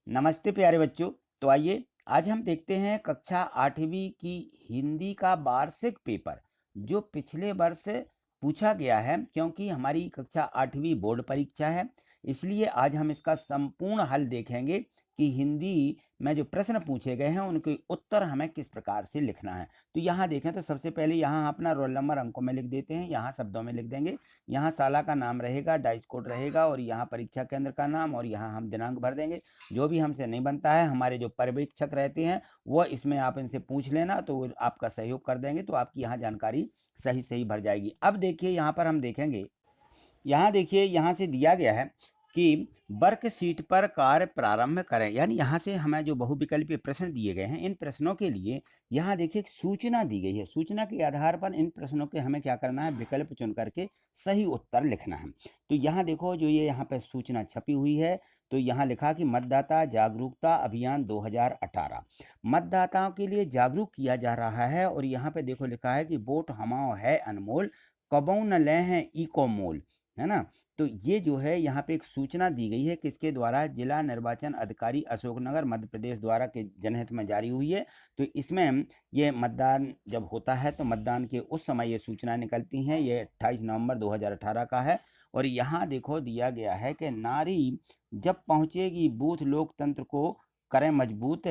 नमस्ते प्यारे बच्चों। तो आइए आज हम देखते हैं कक्षा 8वीं की हिंदी का वार्षिक पेपर जो पिछले वर्ष पूछा गया है। क्योंकि हमारी कक्षा 8वीं बोर्ड परीक्षा है, इसलिए आज हम इसका संपूर्ण हल देखेंगे कि हिंदी में जो प्रश्न पूछे गए हैं उनके उत्तर हमें किस प्रकार से लिखना है। तो यहाँ देखें तो सबसे पहले यहाँ अपना रोल नंबर अंकों में लिख देते हैं, यहाँ शब्दों में लिख देंगे। यहाँ शाला का नाम रहेगा, डाइस कोड रहेगा और यहाँ परीक्षा केंद्र का नाम और यहाँ हम दिनांक भर देंगे। जो भी हमसे नहीं बनता है, हमारे जो पर्यवेक्षक रहते हैं वो इसमें आप इनसे पूछ लेना, तो वो आपका सहयोग कर देंगे, तो आपकी यहाँ जानकारी सही सही भर जाएगी। अब देखिए यहाँ पर हम देखेंगे, यहाँ देखिए यहाँ से दिया गया है कि वर्कशीट पर कार्य प्रारंभ करें। यानी यहाँ से हमें जो बहुविकल्पीय प्रश्न दिए गए हैं, इन प्रश्नों के लिए यहाँ देखिए एक सूचना दी गई है। सूचना के आधार पर इन प्रश्नों के हमें क्या करना है, विकल्प चुन करके सही उत्तर लिखना है। तो यहाँ देखो जो ये यहाँ पे सूचना छपी हुई है, तो यहाँ लिखा कि मतदाता जागरूकता अभियान 2018 मतदाताओं के लिए जागरूक किया जा रहा है। और यहाँ पे देखो लिखा है कि वोट हमाओ है अनमोल, कबऊ न ले हैं इको मोल, है ना। तो ये जो है यहाँ पे एक सूचना दी गई है, किसके द्वारा, जिला निर्वाचन अधिकारी अशोकनगर मध्य प्रदेश द्वारा के जनहित में जारी हुई है। तो इसमें ये मतदान जब होता है तो मतदान के उस समय ये सूचना निकलती हैं। ये 28 नवंबर 2018 का है। और यहाँ देखो दिया गया है कि नारी जब पहुँचेगी बूथ लोकतंत्र को करें मजबूत।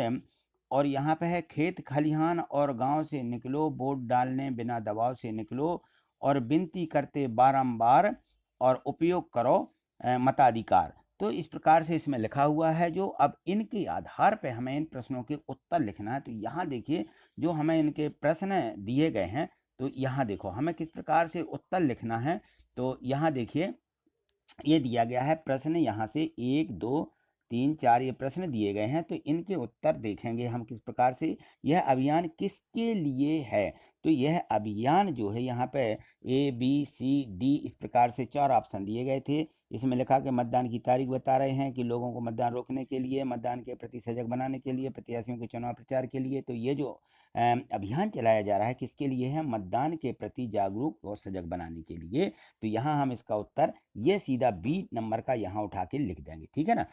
और यहाँ पे है खेत खलिहान और गांव से निकलो, वोट डालने बिना दबाव से निकलो और विनती करते बारंबार और उपयोग करो मताधिकार। तो इस प्रकार से इसमें लिखा हुआ है। जो अब इनके आधार पे हमें इन प्रश्नों के उत्तर लिखना है। तो यहाँ देखिए जो हमें इनके प्रश्न दिए गए हैं, तो यहाँ देखो हमें किस प्रकार से उत्तर लिखना है। तो यहाँ देखिए ये दिया गया है प्रश्न, यहाँ से 1 2 3 4 ये प्रश्न दिए गए हैं। तो इनके उत्तर देखेंगे हम किस प्रकार से। यह अभियान किसके लिए है, तो यह अभियान जो है यहाँ पे ABCD इस प्रकार से 4 ऑप्शन दिए गए थे। इसमें लिखा कि मतदान की तारीख बता रहे हैं कि लोगों को मतदान रोकने के लिए, मतदान के प्रति सजग बनाने के लिए, प्रत्याशियों के चुनाव प्रचार के लिए। तो ये जो अभियान चलाया जा रहा है किसके लिए है, मतदान के प्रति जागरूक और सजग बनाने के लिए। तो यहाँ हम इसका उत्तर ये सीधा B नंबर का यहाँ उठा के लिख देंगे, ठीक है ना।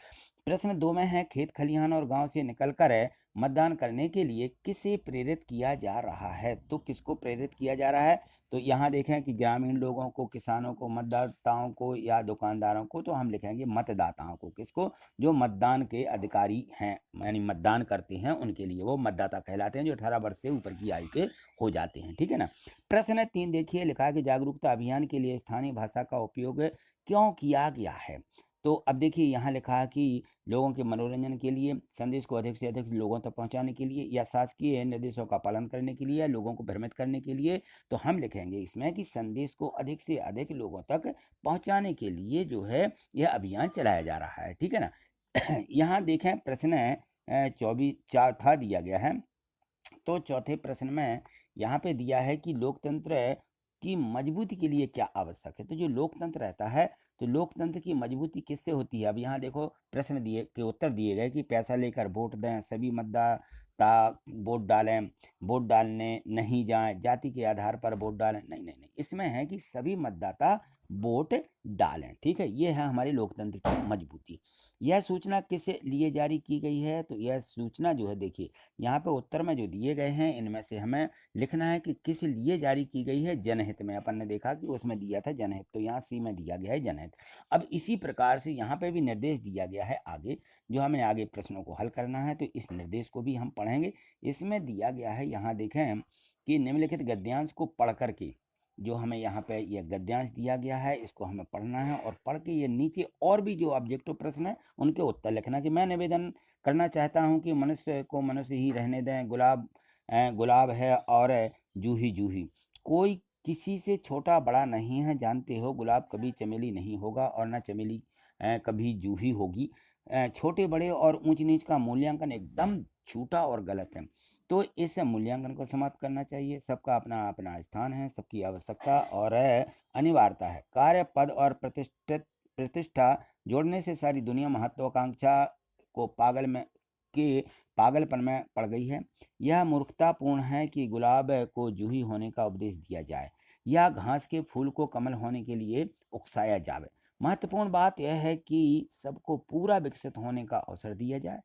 प्रश्न 2 में है खेत खलिहान और गांव से निकलकर मतदान करने के लिए किसे प्रेरित किया जा रहा है। तो किसको प्रेरित किया जा रहा है, तो यहाँ देखें कि ग्रामीण लोगों को, किसानों को, मतदाताओं को या दुकानदारों को। तो हम लिखेंगे मतदाताओं को, किसको, जो मतदान के अधिकारी हैं यानी मतदान करते हैं उनके लिए वो मतदाता कहलाते हैं, जो 18 वर्ष से ऊपर की आयु के हो जाते हैं, ठीक है ना। प्रश्न 3 देखिए लिखा है कि जागरूकता अभियान के लिए स्थानीय भाषा का उपयोग क्यों किया गया है। तो अब देखिए यहाँ लिखा है कि लोगों के मनोरंजन के लिए, संदेश को अधिक से अधिक लोगों तक पहुंचाने के लिए, या शासकीय निर्देशों का पालन करने के लिए, या लोगों को भ्रमित करने के लिए। तो हम लिखेंगे इसमें कि संदेश को अधिक से अधिक लोगों तक पहुंचाने के लिए जो है यह अभियान चलाया जा रहा है, ठीक है ना। यहाँ देखें प्रश्न 24 चौथा दिया गया है। तो चौथे प्रश्न में यहाँ पे दिया है कि लोकतंत्र की मजबूती के लिए क्या आवश्यक है। तो जो लोकतंत्र रहता है, तो लोकतंत्र की मजबूती किससे होती है। अब यहाँ देखो प्रश्न दिए के उत्तर दिए गए कि पैसा लेकर वोट दें, सभी मतदाता वोट डालें, वोट डालने नहीं जाएं, जाति के आधार पर वोट डालें, नहीं नहीं नहीं, इसमें है कि सभी मतदाता वोट डालें, ठीक है। ये है हमारी लोकतंत्र की मजबूती। यह सूचना किस लिए जारी की गई है, तो यह सूचना जो है देखिए यहाँ पे उत्तर में जो दिए गए हैं इनमें से हमें लिखना है कि किस लिए जारी की गई है। जनहित में, अपन ने देखा कि उसमें दिया था जनहित, तो यहाँ C में दिया गया है जनहित। अब इसी प्रकार से यहाँ पे भी निर्देश दिया गया है आगे, जो हमें आगे प्रश्नों को हल करना है। तो इस निर्देश को भी हम पढ़ेंगे। इसमें दिया गया है, यहाँ देखें कि निम्नलिखित गद्यांश को पढ़ करके, जो हमें यहाँ पे यह गद्यांश दिया गया है इसको हमें पढ़ना है, और पढ़ के ये नीचे और भी जो ऑब्जेक्टिव प्रश्न है उनके उत्तर लिखना। कि मैं निवेदन करना चाहता हूँ कि मनुष्य को मनुष्य ही रहने दें, गुलाब गुलाब है और जूही जूही, कोई किसी से छोटा बड़ा नहीं है, जानते हो गुलाब कभी चमेली नहीं होगा और न चमेली कभी जूही होगी। छोटे बड़े और ऊंच नीच का मूल्यांकन एकदम झूठा और गलत है। तो इस मूल्यांकन को समाप्त करना चाहिए। सबका अपना अपना स्थान है, सबकी आवश्यकता और अनिवार्यता है। कार्य, पद और प्रतिष्ठा जोड़ने से सारी दुनिया महत्वाकांक्षा को पागलपन में पड़ गई है। यह मूर्खतापूर्ण है कि गुलाब को जूही होने का उपदेश दिया जाए या घास के फूल को कमल होने के लिए उकसाया जाए। महत्वपूर्ण बात यह है कि सबको पूरा विकसित होने का अवसर दिया जाए।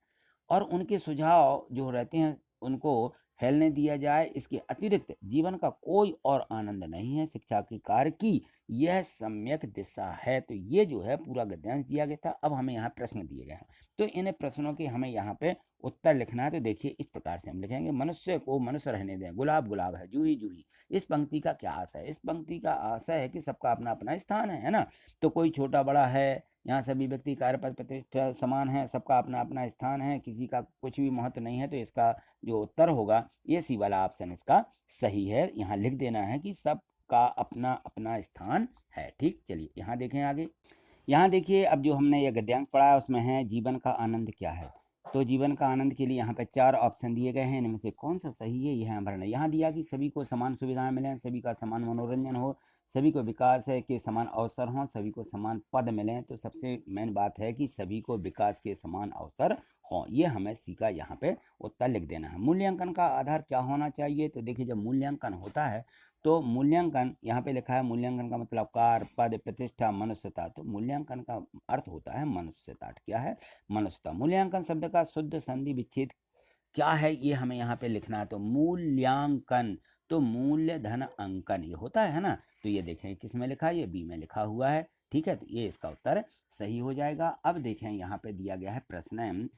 और उनके सुझाव जो रहते हैं उनको फैलने दिया जाए। इसके अतिरिक्त जीवन का कोई और आनंद नहीं है, शिक्षा के कार्य की यह सम्यक दिशा है। तो ये जो है पूरा गद्यांश दिया गया था। अब हमें यहाँ प्रश्न दिए गए हैं, तो इन प्रश्नों के हमें यहाँ पे उत्तर लिखना है। तो देखिए इस प्रकार से हम लिखेंगे, मनुष्य को मनुष्य रहने दें, गुलाब गुलाब है, जूही जूही। इस पंक्ति का क्या आशय है? इस पंक्ति का आशय है कि सबका अपना अपना स्थान है ना। तो कोई छोटा बड़ा है, यहाँ सभी व्यक्ति कार्य पद प्रतिष्ठा समान है, सबका अपना अपना स्थान है, किसी का कुछ भी महत्व नहीं है। तो इसका जो उत्तर होगा ये सी वाला ऑप्शन इसका सही है। यहाँ लिख देना है कि सबका अपना अपना स्थान है। ठीक, चलिए यहाँ देखें आगे। यहाँ देखिए अब जो हमने ये गद्यांश पढ़ा है उसमें है जीवन का आनंद क्या है। तो जीवन का आनंद के लिए यहाँ पे 4 ऑप्शन दिए गए हैं, इनमें से कौन सा सही है यह भरना। यहाँ दिया कि सभी को समान सुविधाएं मिलें, सभी का समान मनोरंजन हो, सभी को विकास है के समान अवसर हों, सभी को समान पद मिलें। तो सबसे मेन बात है कि सभी को विकास के समान अवसर हों, ये हमें सी का यहाँ पे उत्तर लिख देना है। मूल्यांकन का आधार क्या होना चाहिए? तो देखिए जब मूल्यांकन होता है तो मूल्यांकन यहाँ पे लिखा है, मूल्यांकन का मतलब कार्य पद प्रतिष्ठा मनुष्यता। तो मूल्यांकन का अर्थ होता है मनुष्यता। क्या है? मनुष्यता। मूल्यांकन शब्द का शुद्ध संधि विच्छेद क्या है ये हमें यहाँ पे लिखना है। तो मूल्यांकन, तो मूल्य धन अंकन ये होता है ना। तो ये देखें किस में लिखा है, ये बी में लिखा हुआ है। ठीक है, तो ये इसका उत्तर सही हो जाएगा। अब देखें यहाँ पे दिया गया है प्रश्न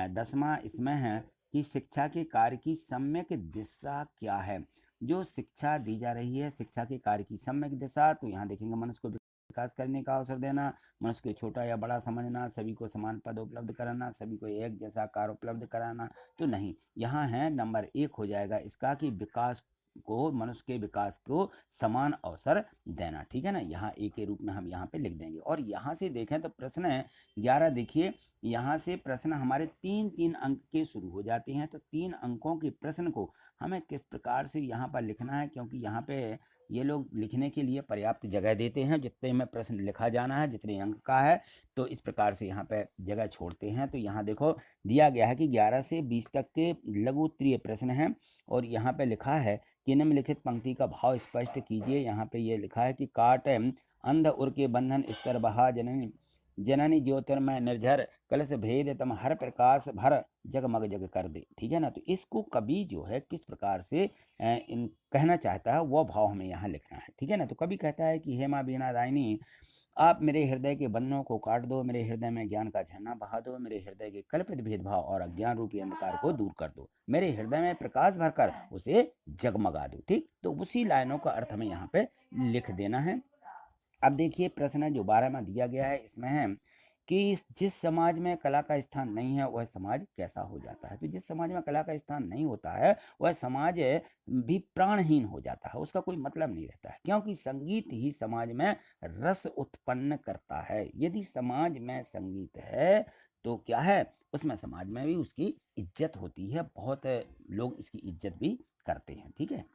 10वां, इसमें है कि शिक्षा के कार्य की सम्यक दिशा क्या है। जो शिक्षा दी जा रही है, शिक्षा के कार्य की सम्यक दिशा, तो यहाँ देखेंगे मनुष्य को विकास करने का अवसर देना, मनुष्य को छोटा या बड़ा समझना, सभी को समान पद उपलब्ध कराना, सभी को एक जैसा कार्य उपलब्ध कराना। तो नहीं, यहाँ है नंबर 1 हो जाएगा इसका कि विकास को, मनुष्य के विकास को समान अवसर देना। ठीक है ना, यहाँ ए के रूप में हम यहाँ पे लिख देंगे। और यहाँ से देखें तो प्रश्न है 11, देखिए यहाँ से प्रश्न हमारे 3-3 अंक के शुरू हो जाते हैं। तो 3 अंकों के प्रश्न को हमें किस प्रकार से यहाँ पर लिखना है, क्योंकि यहाँ पे ये लोग लिखने के लिए पर्याप्त जगह देते हैं, जितने में प्रश्न लिखा जाना है, जितने अंक का है, तो इस प्रकार से यहाँ पे जगह छोड़ते हैं। तो यहाँ देखो दिया गया है कि 11 से 20 तक के लघु उत्तरीय प्रश्न हैं, और यहाँ पे लिखा है कि निम्नलिखित पंक्ति का भाव स्पष्ट कीजिए। यहाँ पे ये लिखा है कि काट अंध उर के बंधन स्तर बहा, जननी जननी ज्योतिर्मय निर्झर कलश भेद तम हर प्रकाश भर जगमग जग कर दे। ठीक है ना, तो इसको कवि जो है किस प्रकार से इन कहना चाहता है वो भाव हमें यहाँ लिखना है। ठीक है ना, तो कवि कहता है कि हे माँ वीणा दायिनी, आप मेरे हृदय के बंधनों को काट दो, मेरे हृदय में ज्ञान का झरना बहा दो, मेरे हृदय के कल्पित भेदभाव और अज्ञान रूपी अंधकार को दूर कर दो, मेरे हृदय में प्रकाश भरकर उसे जगमगा दो। ठीक, तो उसी लाइनों का अर्थ हमें यहाँ पे लिख देना है। अब देखिए प्रश्न जो 12 में दिया गया है, इसमें है कि जिस समाज में कला का स्थान नहीं है वह समाज कैसा हो जाता है। तो जिस समाज में कला का स्थान नहीं होता है वह समाज भी प्राणहीन हो जाता है, उसका कोई मतलब नहीं रहता है, क्योंकि संगीत ही समाज में रस उत्पन्न करता है। यदि समाज में संगीत है तो क्या है, उसमें समाज में भी उसकी इज्जत होती है, बहुत लोग इसकी इज्जत भी करते हैं। ठीक है,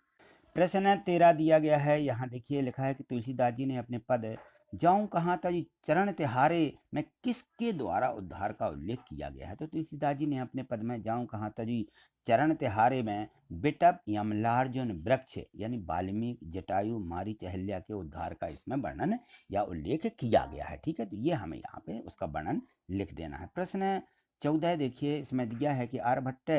प्रश्न 13 दिया गया है। यहाँ देखिए लिखा है कि तुलसीदास जी ने अपने पद जाऊं कहाँ तजी चरण तिहारे में किसके द्वारा उद्धार का उल्लेख किया गया है। तो तुलसीदास जी ने अपने पद में जाऊं कहाँ तजी चरण तिहारे में बिटप यमलार्जुन वृक्ष यानी वाल्मीकि जटायु मारी चहल्या के उद्धार का इसमें वर्णन या उल्लेख किया गया है। ठीक है, तो ये हमें यहाँ पे उसका वर्णन लिख देना है। प्रश्न 14 देखिए, इसमें दिया है कि आर्यभट्ट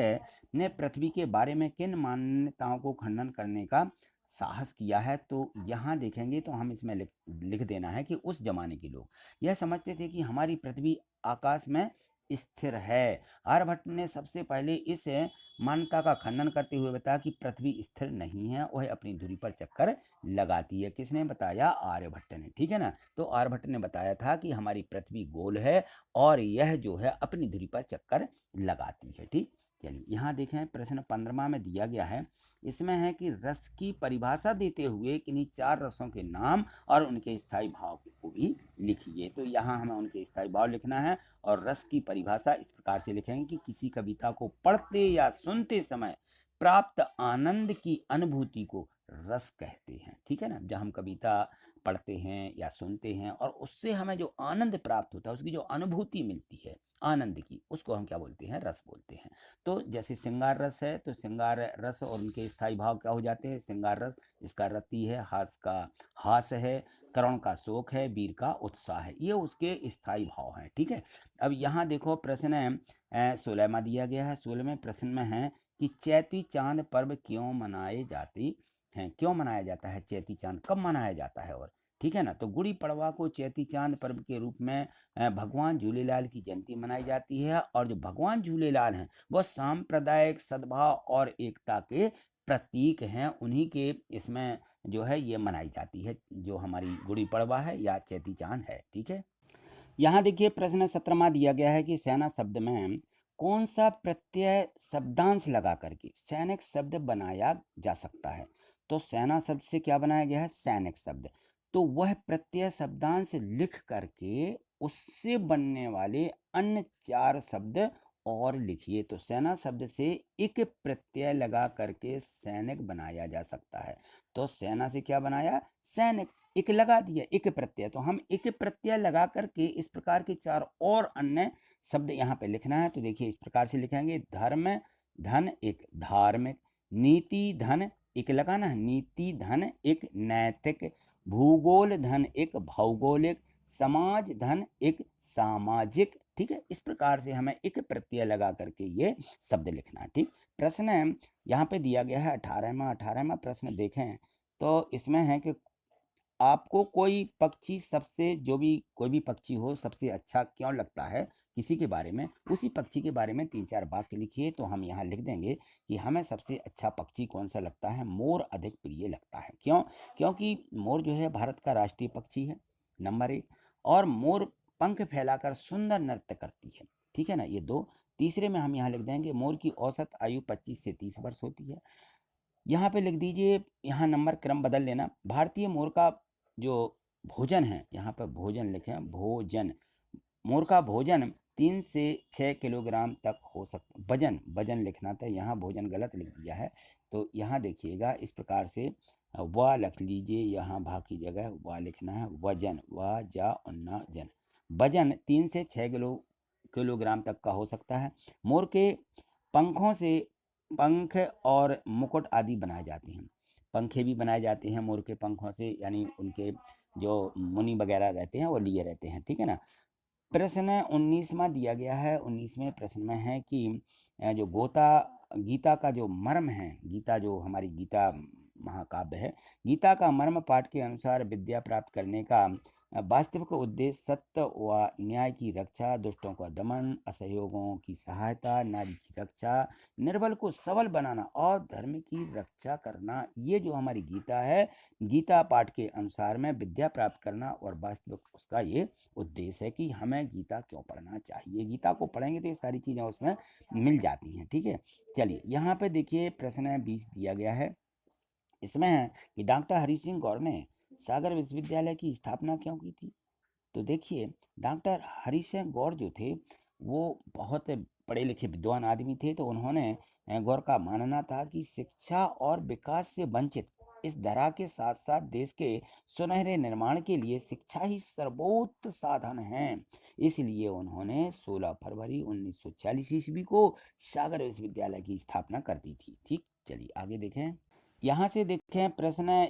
ने पृथ्वी के बारे में किन मान्यताओं को खंडन करने का साहस किया है। तो यहाँ देखेंगे तो हम इसमें लिख देना है कि उस जमाने के लोग यह समझते थे कि हमारी पृथ्वी आकाश में स्थिर है। आर्यभट्ट ने सबसे पहले इस मान्यता का खंडन करते हुए बताया कि पृथ्वी स्थिर नहीं है, वह अपनी धुरी पर चक्कर लगाती है। किसने बताया? आर्यभट्ट ने। ठीक है ना, तो आर्यभट्ट ने बताया था कि हमारी पृथ्वी गोल है और यह जो है अपनी धुरी पर चक्कर लगाती है। ठीक, चलिए यहाँ देखें प्रश्न 15 में दिया गया है, इसमें है कि रस की परिभाषा देते हुए किन्हीं 4 रसों के नाम और उनके स्थायी भाव को भी लिखिए। तो यहाँ हमें उनके स्थायी भाव लिखना है और रस की परिभाषा इस प्रकार से लिखेंगे कि किसी कविता को पढ़ते या सुनते समय प्राप्त आनंद की अनुभूति को रस कहते हैं। ठीक है ना, जब हम कविता पढ़ते हैं या सुनते हैं और उससे हमें जो आनंद प्राप्त होता है, उसकी जो अनुभूति मिलती है आनंद की, उसको हम क्या बोलते हैं? रस बोलते हैं। तो जैसे श्रृंगार रस है तो श्रृंगार रस और उनके स्थायी भाव क्या हो जाते हैं? श्रृंगार रस इसका रति है, हास का हास है, करुण का शोक है, वीर का उत्साह है, ये उसके स्थायी भाव हैं। ठीक है, अब यहाँ देखो प्रश्न 16वां दिया गया है। 16वें प्रश्न में है कि चैती चांद पर्व क्यों मनाए जाती हैं, क्यों मनाया जाता है चैती चांद, कब मनाया जाता है। और ठीक है ना, तो गुड़ी पड़वा को चैती चांद पर्व के रूप में भगवान झूलेलाल की जयंती मनाई जाती है। और जो भगवान झूलेलाल हैं वो सांप्रदायिक सद्भाव और एकता के प्रतीक हैं, उन्हीं के इसमें जो है ये मनाई जाती है, जो हमारी गुड़ी पड़वा है या चैती चांद है। ठीक है, यहाँ देखिए प्रश्न 17वां दिया गया है कि सेना शब्द में कौन सा प्रत्यय शब्दांश लगा करके सैनिक शब्द बनाया जा सकता है। तो सेना शब्द से क्या बनाया गया है, सैनिक शब्द। तो वह प्रत्यय शब्दांश लिख करके उससे बनने वाले अन्य 4 शब्द और लिखिए। तो सेना शब्द से एक प्रत्यय लगा करके सैनिक बनाया जा सकता है। तो सेना से क्या बनाया, सैनिक, एक लगा दिया, एक प्रत्यय। तो हम एक प्रत्यय लगा करके इस प्रकार के 4 और अन्य शब्द यहाँ पे लिखना है। तो देखिए इस प्रकार से लिखेंगे, धर्म धन एक धार्मिक, नीति धन एक लगाना है, नीति धन एक नैतिक, भूगोल धन एक भौगोलिक, समाज धन एक सामाजिक। ठीक है, इस प्रकार से हमें एक प्रत्यय लगा करके ये शब्द लिखना है। ठीक, प्रश्न यहाँ पे दिया गया है 18वां प्रश्न देखें तो इसमें है कि आपको कोई पक्षी सबसे, जो भी कोई भी पक्षी हो, सबसे अच्छा क्यों लगता है किसी के बारे में, उसी पक्षी के बारे में 3-4 वाक्य लिखिए। तो हम यहाँ लिख देंगे कि हमें सबसे अच्छा पक्षी कौन सा लगता है, मोर अधिक प्रिय लगता है। क्यों, क्योंकि मोर जो है भारत का राष्ट्रीय पक्षी है, नंबर 1। और मोर पंख फैलाकर सुंदर नृत्य करती है। ठीक है ना, ये 2। तीसरे में हम यहाँ लिख देंगे मोर की औसत आयु 25 से 30 वर्ष होती है। यहाँ पे लिख दीजिए, यहाँ नंबर क्रम बदल लेना, भारतीय मोर का जो भोजन है, यहाँ पर भोजन लिखें, भोजन, मोर का भोजन 3 से 6 किलोग्राम तक हो सकता, वजन, वजन लिखना था, यहाँ भोजन गलत लिख दिया है। तो यहाँ देखिएगा इस प्रकार से व लिख लीजिए, यहाँ भा की जगह व लिखना है, वजन, व जा उन्ना जन, वजन 3 से 6 किलोग्राम तक का हो सकता है। मोर के पंखों से पंख और मुकुट आदि बनाए जाते हैं, पंखे भी बनाए जाते हैं मोर के पंखों से, यानी उनके जो मुनि वगैरह रहते हैं वो लिए रहते हैं। ठीक है ना, प्रश्न 19वां दिया गया है। 19वें प्रश्न में है कि जो गीता का जो मर्म है, गीता जो हमारी गीता महाकाव्य है, गीता का मर्म पाठ के अनुसार विद्या प्राप्त करने का वास्तविक उद्देश्य सत्य व न्याय की रक्षा, दुष्टों का दमन, असहयोगों की सहायता, नारी की रक्षा, निर्बल को सबल बनाना और धर्म की रक्षा करना, ये जो हमारी गीता है, गीता पाठ के अनुसार में विद्या प्राप्त करना और वास्तविक उसका ये उद्देश्य है कि हमें गीता क्यों पढ़ना चाहिए। गीता को पढ़ेंगे तो ये सारी चीज़ें उसमें मिल जाती हैं। ठीक है, चलिए यहाँ पे देखिए प्रश्न 20 दिया गया है। इसमें है कि डॉक्टर हरि सिंह गौर ने सागर विश्वविद्यालय की स्थापना क्यों की थी। तो देखिए डॉक्टर हरि सिंह गौर जो थे वो बहुत पढ़े लिखे विद्वान आदमी थे। तो उन्होंने गौर का मानना था कि शिक्षा और विकास से वंचित इस धरा के साथ साथ देश के सुनहरे निर्माण के लिए शिक्षा ही सर्वोच्च साधन है। इसलिए उन्होंने 16 फरवरी 1946 ईस्वी को सागर विश्वविद्यालय की स्थापना कर दी थी। ठीक, चलिए आगे देखें। यहाँ से देखें प्रश्न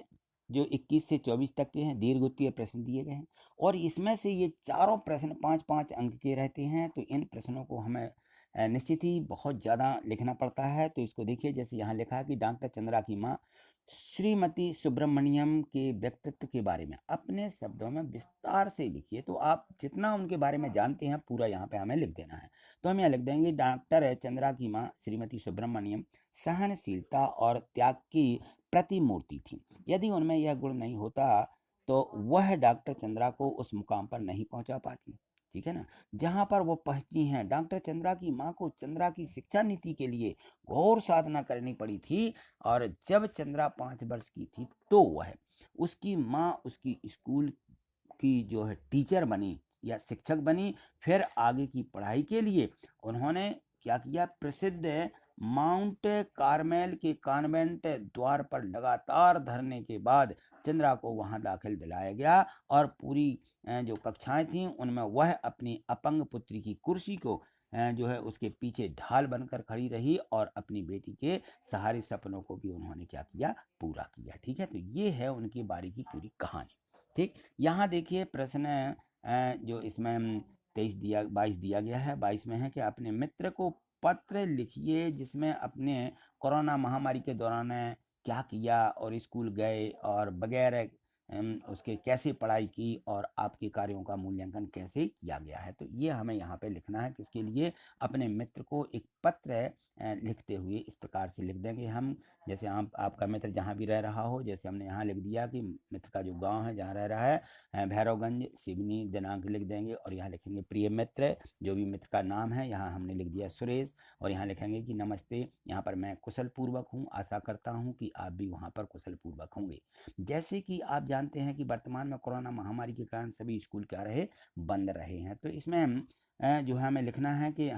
जो 21 से 24 तक के हैं, दीर्घ उत्तीय प्रश्न दिए गए हैं और इसमें से ये चारों प्रश्न 5-5 अंक के रहते हैं। तो इन प्रश्नों को हमें निश्चित ही बहुत ज़्यादा लिखना पड़ता है। तो इसको देखिए, जैसे यहाँ लिखा है कि डॉक्टर चंद्रा की माँ श्रीमती सुब्रमण्यम के व्यक्तित्व के बारे में अपने शब्दों में विस्तार से लिखिए। तो आप जितना उनके बारे में जानते हैं पूरा यहाँ पे हमें लिख देना है। तो हम यहाँ लिख देंगे, डॉक्टर चंद्रा की माँ श्रीमती सुब्रमण्यम सहनशीलता और त्याग की प्रतिमूर्ति थी। यदि उनमें यह गुण नहीं होता तो वह डॉक्टर चंद्रा को उस मुकाम पर नहीं पहुंचा पाती। ठीक है ना, जहां पर वो पहुंची हैं, डॉक्टर चंद्रा की माँ को चंद्रा की शिक्षा नीति के लिए घोर साधना करनी पड़ी थी। और जब चंद्रा 5 वर्ष की थी तो वह उसकी माँ उसकी स्कूल की जो है टीचर बनी या शिक्षक बनी। फिर आगे की पढ़ाई के लिए उन्होंने क्या किया, प्रसिद्ध माउंट कार्मेल के कॉन्वेंट द्वार पर लगातार धरने के बाद चंद्रा को वहां दाखिल दिलाया गया और पूरी जो कक्षाएं थीं उनमें वह अपनी अपंग पुत्री की कुर्सी को जो है उसके पीछे ढाल बनकर खड़ी रही और अपनी बेटी के सारे सपनों को भी उन्होंने क्या किया, पूरा किया। ठीक है, तो ये है उनके बारे की पूरी कहानी। ठीक, यहाँ देखिए प्रश्न जो इसमें 22 दिया गया है, 22 में है कि अपने मित्र को पत्र लिखिए जिसमें अपने कोरोना महामारी के दौरान क्या किया और स्कूल गए और वगैरह, उसके कैसे पढ़ाई की और आपके कार्यों का मूल्यांकन कैसे किया गया है। तो ये हमें यहाँ पे लिखना है, किसके लिए, अपने मित्र को एक पत्र लिखते हुए इस प्रकार से लिख देंगे हम। जैसे आपका मित्र जहाँ भी रह रहा हो, जैसे हमने यहाँ लिख दिया कि मित्र का जो गांव है जहाँ रह रहा है भैरवगंज, सिवनी, दिनांक लिख देंगे और यहाँ लिखेंगे प्रिय मित्र, जो भी मित्र का नाम है, यहाँ हमने लिख दिया सुरेश, और यहाँ लिखेंगे कि नमस्ते, यहाँ पर मैं कुशल पूर्वक हूँ, आशा करता हूँ कि आप भी वहाँ पर कुशल पूर्वक होंगे। जैसे कि आप जानते हैं कि वर्तमान में कोरोना महामारी के कारण सभी स्कूल क्या रहे, बंद रहे हैं। तो इसमें जो है हमें लिखना है कि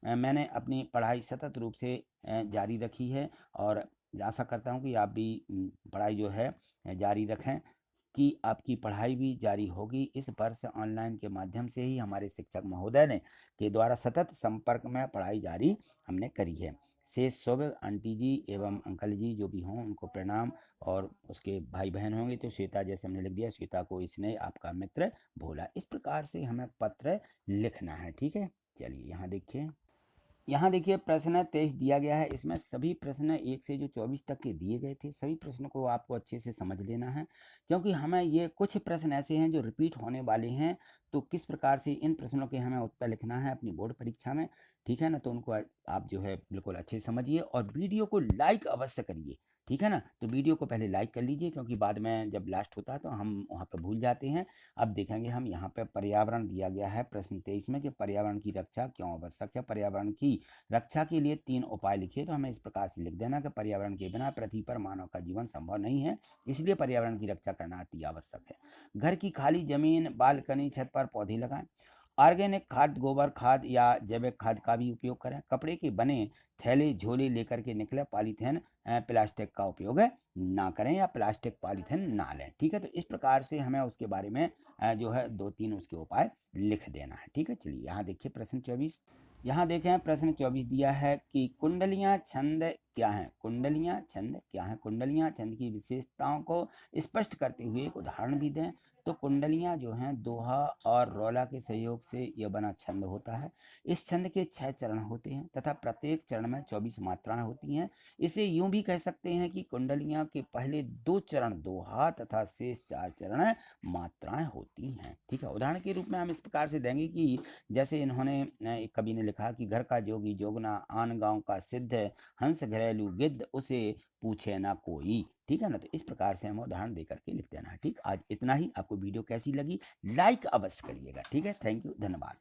मैंने अपनी पढ़ाई सतत रूप से जारी रखी है और आशा करता हूँ कि आप भी पढ़ाई जो है जारी रखें, कि आपकी पढ़ाई भी जारी होगी। इस वर्ष ऑनलाइन के माध्यम से ही हमारे शिक्षक महोदय ने के द्वारा सतत संपर्क में पढ़ाई जारी हमने करी है। शेष शुभ आंटी जी एवं अंकल जी जो भी हों उनको प्रणाम, और उसके भाई बहन होंगे तो श्वेता, जैसे हमने लिख दिया, श्वेता को इसने आपका मित्र भोला। इस प्रकार से हमें पत्र लिखना है। ठीक है, चलिए यहाँ देखिए प्रश्न 23 दिया गया है। इसमें सभी प्रश्न 1 से जो 24 तक के दिए गए थे, सभी प्रश्नों को आपको अच्छे से समझ लेना है, क्योंकि हमें ये कुछ प्रश्न ऐसे हैं जो रिपीट होने वाले हैं। तो किस प्रकार से इन प्रश्नों के हमें उत्तर लिखना है अपनी बोर्ड परीक्षा में, ठीक है ना। तो उनको आप जो है बिल्कुल अच्छे से समझिए और वीडियो को लाइक अवश्य करिए, ठीक है ना। तो वीडियो को पहले लाइक कर लीजिए, क्योंकि बाद में जब लास्ट होता है तो हम वहाँ पर भूल जाते हैं। अब देखेंगे हम यहाँ पे पर्यावरण दिया गया है प्रश्न 23 में कि पर्यावरण की रक्षा क्यों आवश्यक है। पर्यावरण की रक्षा के लिए 3 उपाय लिखिए। तो हमें इस प्रकार से लिख देना कि पर्यावरण के बिना पृथ्वी पर मानव का जीवन संभव नहीं है, इसलिए पर्यावरण की रक्षा करना अति आवश्यक है। घर की खाली जमीन, बालकनी, छत पर पौधे लगाएं। ऑर्गेनिक खाद, गोबर खाद या जैविक खाद का भी उपयोग करें। कपड़े के बने थैले झोले लेकर के निकले। पॉलीथीन प्लास्टिक का उपयोग ना करें या प्लास्टिक पॉलीथीन ना लें। ठीक है, तो इस प्रकार से हमें उसके बारे में जो है 2-3 उसके उपाय लिख देना है। ठीक है, चलिए यहाँ देखिए प्रश्न 24। यहाँ देखें प्रश्न 24 दिया है कि कुंडलियाँ छंद क्या हैं। कुंडलियाँ छंद क्या हैं। कुंडलियाँ छंद की विशेषताओं को स्पष्ट करते हुए एक उदाहरण भी दें। तो कुंडलियाँ जो हैं दोहा और रोला के सहयोग से यह बना छंद होता है। इस छंद के 6 चरण होते हैं तथा प्रत्येक चरण में 24 मात्राएं होती हैं। इसे यूं भी कह सकते हैं कि कुंडलियाँ के पहले 2 चरण दोहा तथा शेष 4 चरण मात्राएं होती हैं। ठीक है, उदाहरण के रूप में हम इस प्रकार से देंगे कि जैसे इन्होंने एक कवि ने लिखा कि घर का जोगी जोगना, आन गांव का सिद्ध, हंस घरेलू गिद्ध, उसे पूछे ना कोई। ठीक है ना, तो इस प्रकार से हमें उदाहरण देकर के लिख देना है। ठीक, आज इतना ही। आपको वीडियो कैसी लगी लाइक अवश्य करिएगा। ठीक है, थैंक यू, धन्यवाद।